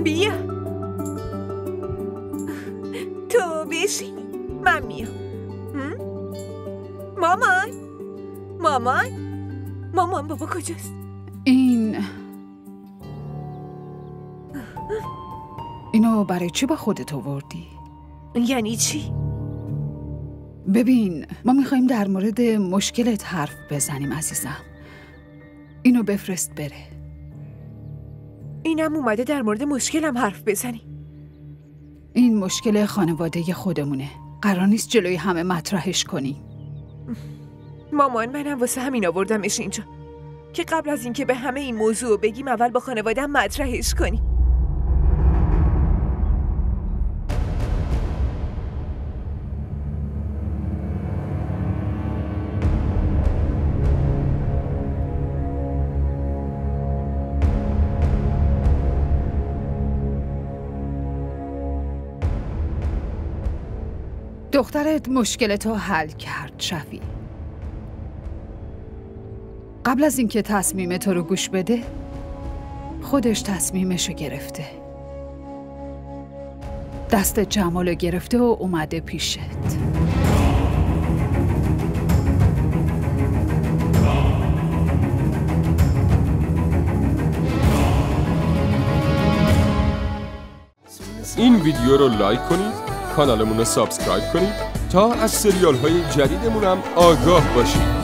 بیا تو بشین، من میام. مامان بابا کجاست؟ اینو برای چی با خودت آوردی؟ یعنی چی؟ ببین، ما میخوایم در مورد مشکلت حرف بزنیم عزیزم. اینو بفرست بره. اینم اومده در مورد مشکلم حرف بزنی؟ این مشکل خانواده خودمونه، قرار نیست جلوی همه مطرحش کنی. مامان، منم واسه همین آوردمش اینجا که قبل از اینکه به همه این موضوع بگیم اول با خانواده‌ام مطرحش کنیم. دخترت مشکلتو حل کرد شفی. قبل از اینکه تصمیم تو رو گوش بده، خودش تصمیمشو گرفته. دست جمالو گرفته و اومده پیشت. این ویدیو رو لایک کنید، کانالمون رو سابسکرایب کنید تا از سریال های جدیدمون هم آگاه باشید.